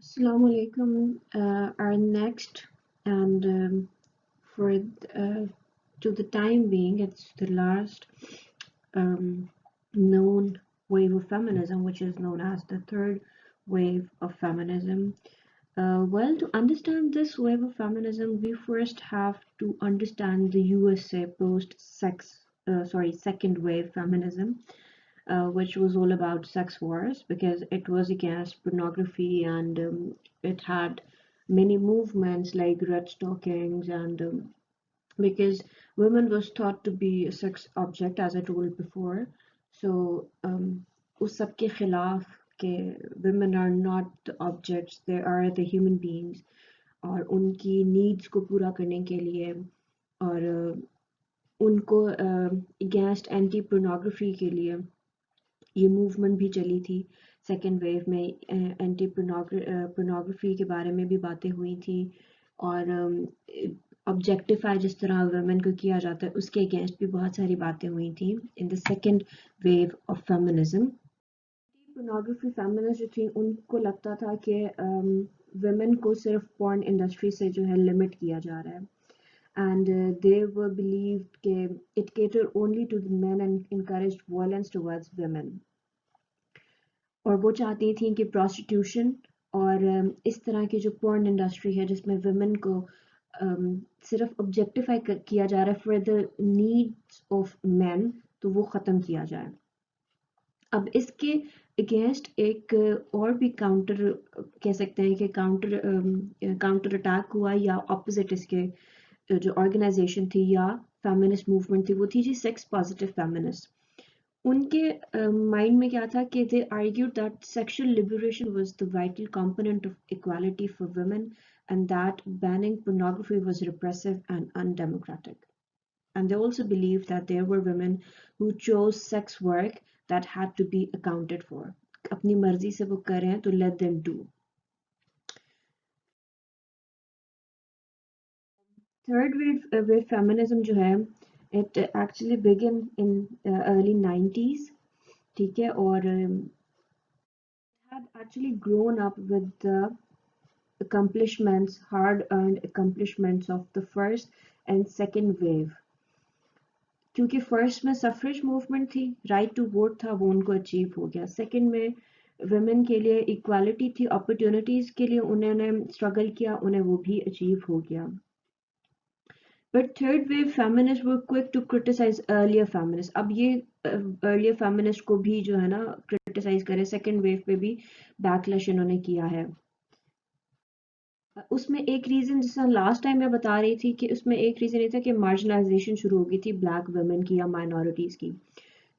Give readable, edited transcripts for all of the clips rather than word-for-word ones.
Assalamu alaikum. Our next and for to the time being, it's the last um, known wave of feminism, which is known as the third wave of feminism. Well, to understand this wave of feminism, we first have to understand the USA second wave feminism, which was all about sex wars because it was against pornography and it had many movements like red stockings and because women was thought to be a sex object as I told before. So उस सब के खिलाफ के women are not the objects, they are the human beings और उनकी needs को पूरा करने के लिए और उनको against anti pornography के लिए ये मूवमेंट भी चली थी सेकेंड वेव में एंटी पोर्नोग्राफी के बारे में भी बातें हुई थी और ऑब्जेक्टिफाई जिस तरह वुमेन को किया जाता है उसके अगेंस्ट भी बहुत सारी बातें हुई थी in the second wave of feminism. Pornography feminist जो थी उनको लगता था कि वुमेन को सिर्फ पॉर्न इंडस्ट्री से जो है लिमिट किया जा रहा है and they were believed that it catered only to the men and encouraged violence towards women और वो चाहती थी कि प्रोस्टिट्यूशन और इस तरह की जो पॉर्न इंडस्ट्री है जिसमें वुमेन को सिर्फ ऑब्जेक्टिफाई किया जा रहा है for the needs of man तो वो ख़त्म किया जाए। अब इसके अगेंस्ट एक और भी काउंटर कह सकते हैं कि काउंटर अटैक हुआ या ऑपोजिट इसके जो ऑर्गेनाइजेशन थी या फेमिनिस्ट मूवमेंट थी वो थी जी सेक्स पॉजिटिव फेमिनिस्ट। उनके माइंड में क्या था कि they argued that sexual liberation was the vital component of equality for women and that banning pornography was repressive and undemocratic. And they also believed that there were women who chose sex work that had to be accounted for. अपनी मर्जी से वो करें तो let them do. Third wave feminism जो है it actually began in early 90s, ठीक है, और had actually grown up with the hard-earned accomplishments of the first and second wave. क्योंकि फर्स्ट में सफरेज मूवमेंट थी, राइट टू वोट था, वो उनको अचीव हो गया। सेकंड में वुमेन के लिए इक्वालिटी थी, अपॉर्चुनिटीज के लिए उन्होंने स्ट्रगल किया, उन्हें वो भी अचीव हो गया। But third wave feminists were quick to criticize earlier feminists. अब ये earlier feminists को भी जो है ना criticize करे, second wave पे भी backlash इन्होंने किया है। उसमें एक रीज़न जैसा लास्ट टाइम मैं बता रही थी कि उसमें एक रीज़न ये था कि मार्जिनलाइजेशन शुरू हो गई थी ब्लैक वुमेन की या माइनॉरिटीज़ की,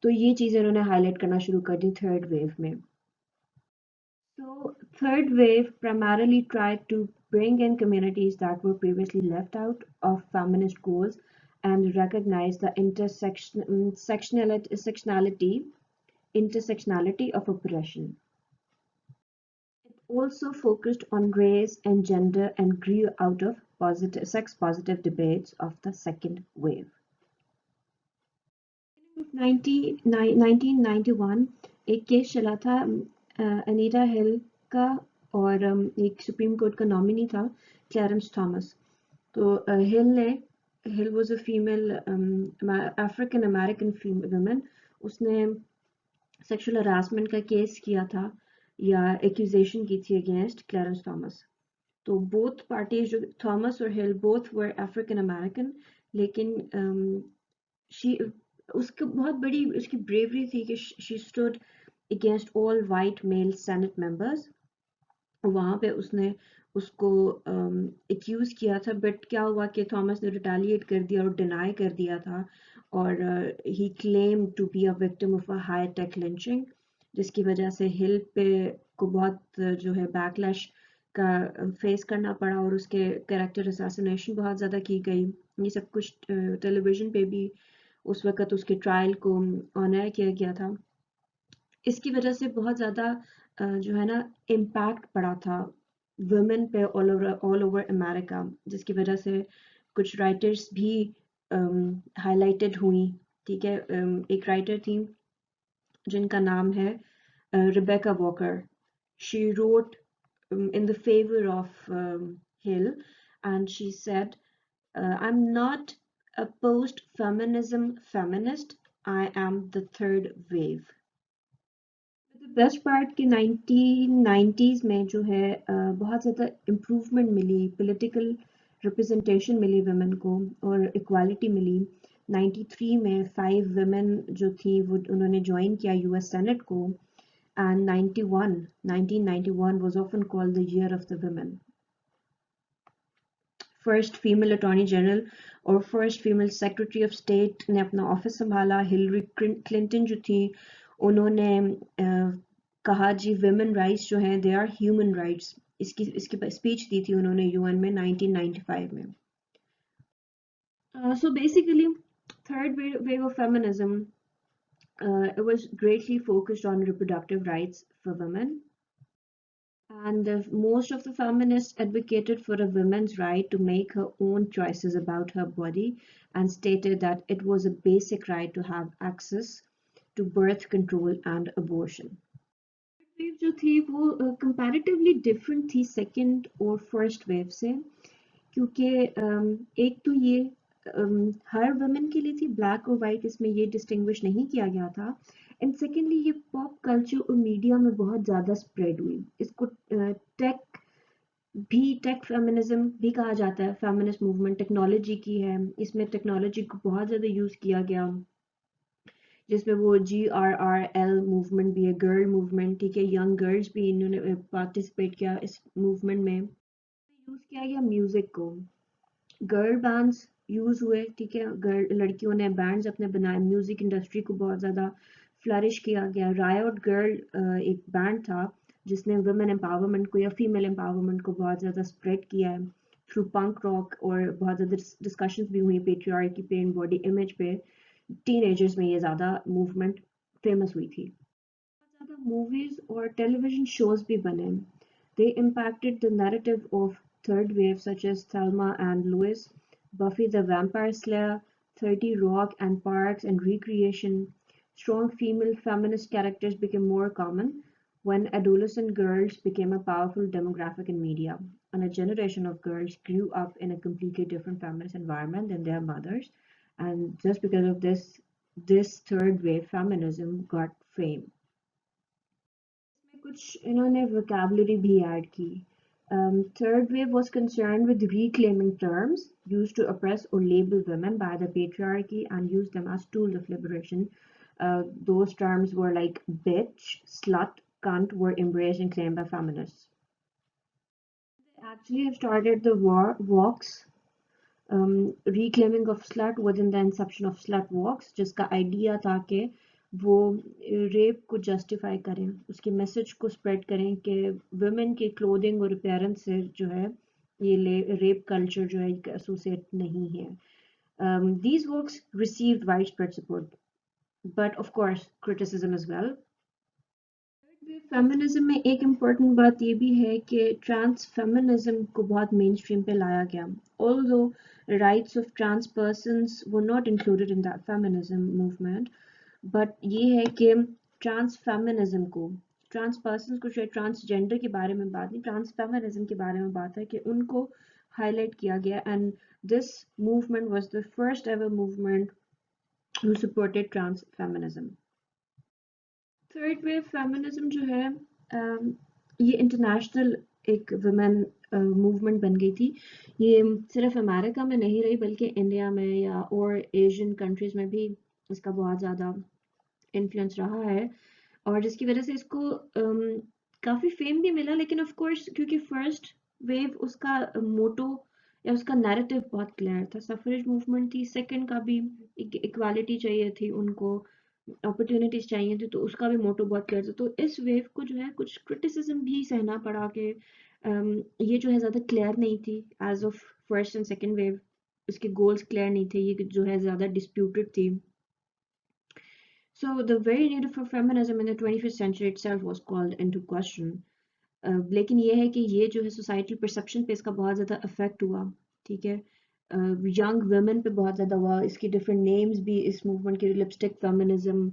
तो ये चीज़ें उन्होंने हाईलाइट करना शुरू कर दी थर्ड वेव में। So third wave primarily tried to bring in communities that were previously left out of feminist goals and recognize the intersectionality of oppression. It also focused on race and gender and grew out of sex-positive debates of the second wave. 1991 एक case चला था अनीता हिल का और एक supreme court का nominee था Clarence Thomas. तो Hill was a female African American women, उसने सेक्सुअल हरासमेंट का केस किया था या एक्यूजेशन की थी अगेंस्ट क्लैरेंस थॉमस। तो बोथ पार्टीज जो थॉमस और Hill both were African American, लेकिन शी उसकी बहुत बड़ी उसकी ब्रेवरी थी कि she stood against all white male senate members. वहाँ पे उसने उसको एक्यूज किया था, बट क्या हुआ कि थॉमस ने रिटेलिएट कर दिया और डिनाई कर दिया था और he claim to be a victim of a high tech lynching, जिसकी वजह से हिल पे को बहुत जो है बैकलैश का फेस करना पड़ा और उसके कैरेक्टर असैसिनेशन बहुत ज़्यादा की गई। ये सब कुछ टेलीविज़न पे भी उस वक़्त उसके ट्रायल को ऑनर किया गया था। इसकी वजह से बहुत ज़्यादा जो है ना इम्पैक्ट पड़ा था वुमेन पे ऑल ओवर अमेरिका, जिसकी वजह से कुछ राइटर्स भी हाइलाइटेड हुई, ठीक है। एक राइटर थी जिनका नाम है Rebecca walker. She wrote in the favor of Hill, and she said, I'm not a post-feminism feminist, I am the third wave. The best part कि 1990s में जो है बहुत ज़्यादा इम्प्रूवमेंट मिली, पॉलिटिकल रिप्रेजेंटेशन मिली वुमेन को और इक्वालिटी मिली। 93 में 5 women जो थी वो उन्होंने ज्वाइन किया यूएस सेनेट को, and 1991 was often called the year of the women. First female attorney general और first female secretary of state ने अपना ऑफिस संभाला। हिलरी क्लिंटन जो थी उन्होंने कहा जी विमेन राइट्स जो हैं दे आर ह्यूमन राइट्स, इसकी स्पीच दी थी उन्होंने यूएन में 1995 में। So basically third wave of feminism, it was greatly focused on reproductive rights for women. And most of the feminists advocated for a woman's right to make her own choices about her body and stated that it was a basic right to have access to birth control and abortion. Wave जो थी वो comparatively different थी second और first wave से, क्योंकि एक तो ये हर वुमेन के लिए थी, ब्लैक और वाइट, इसमें ये डिस्टिंग्विश नहीं किया गया था। एंड सेकेंडली ये पॉप कल्चर और मीडिया में बहुत ज़्यादा स्प्रेड हुई। इसको टेक फेमिनिज्म भी कहा जाता है। फेमिनिस्ट मूवमेंट टेक्नोलॉजी की है, इसमें टेक्नोलॉजी को बहुत ज़्यादा यूज़ किया गया, जिसमें वो GRRL मूवमेंट भी है, गर्ल मूवमेंट, ठीक है, यंग गर्ल्स भी इन्होंने पार्टिसिपेट किया इस मूवमेंट में। यूज़ किया गया म्यूज़िक को, गर्ल बैंड्स यूज़ हुए, ठीक है, लड़कियों ने बैंड्स अपने बनाए, म्यूज़िक इंडस्ट्री को बहुत ज़्यादा फ्लरिश किया गया। रायोट गर्ल एक बैंड था जिसने वुमेन एम्पावरमेंट को या फीमेल एम्पावरमेंट को बहुत ज़्यादा स्प्रेड किया है थ्रू पंक रॉक, और बहुत ज़्यादा डिस्कशंस भी हुई पेट्रियार्की पे एंड बॉडी इमेज पे। टीनेजर्स में ये ज़्यादा मूवमेंट फेमस हुई थी। बहुत ज़्यादा मूवीज़ और टेलीविज़न शोज़ भी बने। They impacted the narrative of third wave such as Thelma and Louise, Buffy the Vampire Slayer, 30 Rock and Parks and Recreation. Strong female feminist characters became more common when adolescent girls became a powerful demographic in media, and a generation of girls grew up in a completely different feminist environment than their mothers. And just because of this third wave feminism got fame. कुछ इन्होंने vocabulary भी add की। Third wave was concerned with reclaiming terms used to oppress or label women by the patriarchy and used them as tools of liberation. Those terms were like bitch, slut, cunt were embraced and claimed by feminists. They actually have started the walks, reclaiming of slut within the inception of slut walks, जिसका idea था कि वो rape को justify करें, उसके message को spread करें कि वुमेन के क्लोथिंग और अपीयरेंस से जो है ये रेप कल्चर जो है एसोसिएट नहीं है। These works received widespread support, but of course criticism as well. Feminism में एक इम्पॉर्टेंट बात ये भी है कि ट्रांस फेमिनिज्म को बहुत मेन स्ट्रीम पे लाया गया। Although rights of trans persons were not included in that feminism movement, but ये है कि ट्रांस फेमिनिज्म को, ट्रांस पर्सन को, जो ट्रांसजेंडर के बारे में बात नहीं, ट्रांस फेमिनिज्म के बारे में बात है कि उनको हाईलाइट किया गया। And this movement was the first ever movement who supported trans feminism. Third wave feminism जो है ये इंटरनेशनल एक वुमेन मूवमेंट बन गई थी। ये सिर्फ अमेरिका में नहीं रही बल्कि इंडिया में या और एशियन कंट्रीज में भी इसका बहुत ज़्यादा इन्फ्लुएंस रहा है, और जिसकी वजह से इसको काफ़ी फेम भी मिला। लेकिन ऑफ कोर्स क्योंकि फर्स्ट वेव उसका मोटो या उसका नैरेटिव बहुत क्लियर था, सफरेज मूवमेंट थी, सेकंड का भी इक्वालिटी चाहिए थी, उनको अपॉर्चुनिटीज चाहिए थी, तो उसका भी मोटो बहुत क्लियर था। तो इस वेव को जो है कुछ क्रिटिसिज्म भी सहना पड़ा कि ये जो है ज़्यादा क्लियर नहीं थी as of first and second wave, इसके गोल्स क्लियर नहीं थे, ये जो है ज़्यादा डिस्प्यूटेड थी। So the very need for feminism in the 21st century itself was called into question. लेकिन ये है कि ये जो है सोसाइटल परसेप्शन पे इसका बहुत ज़्यादा इफेक्ट हुआ, ठीक है। यंग वुमेन पे बहुत ज़्यादा हुआ। इसकी डिफरेंट नेम्स भी इस मूवमेंट के, लिपस्टिक फेमिनिज्म,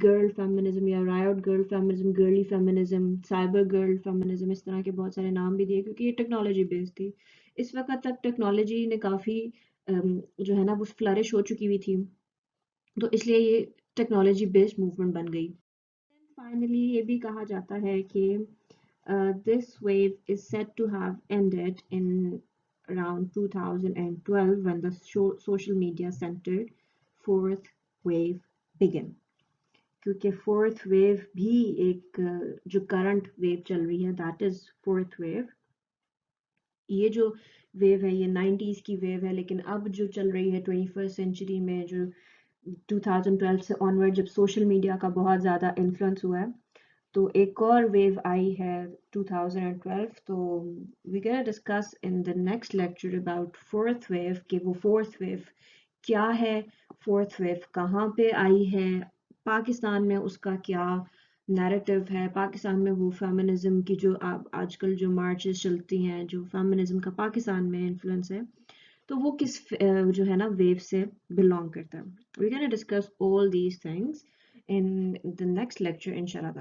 गर्ल फेमिनिज्म या riot girl feminism, girly feminism, cyber girl feminism, इस तरह के बहुत सारे नाम भी दिए क्योंकि ये टेक्नोलॉजी बेस्ड थी। इस वक्त तक टेक्नोलॉजी ने काफ़ी जो है ना वो फ्लरिश हो चुकी हुई थी, तो इसलिए ये टेक्नोलॉजी बेस्ड मूवमेंट बन गई। फाइनली ये भी कहा जाता है कि this wave is said to have ended in around 2012 when the social media centered fourth wave began. क्योंकि fourth wave भी एक जो current wave चल रही है, that is fourth wave. ये जो वेव है ये 90s की वेव है, लेकिन अब जो चल रही है 21st सेंचुरी में, जो 2012 से ऑनवर्ड जब सोशल मीडिया का बहुत ज़्यादा इन्फ्लुएंस हुआ है, तो एक और वेव आई है 2012। तो we can discuss in the next lecture about fourth wave कि वो फोर्थ वेव क्या है, फोर्थ वेव कहाँ पे आई है, पाकिस्तान में उसका क्या नैरेटिव है, पाकिस्तान में वो फेमिनिज्म की जो आजकल जो मार्चेस चलती हैं, जो फेमिनिज्म का पाकिस्तान में इन्फ्लुएंस है, तो वो किस जो है ना वेव से बिलोंग करता है। We can discuss all these things in the next lecture inshallah.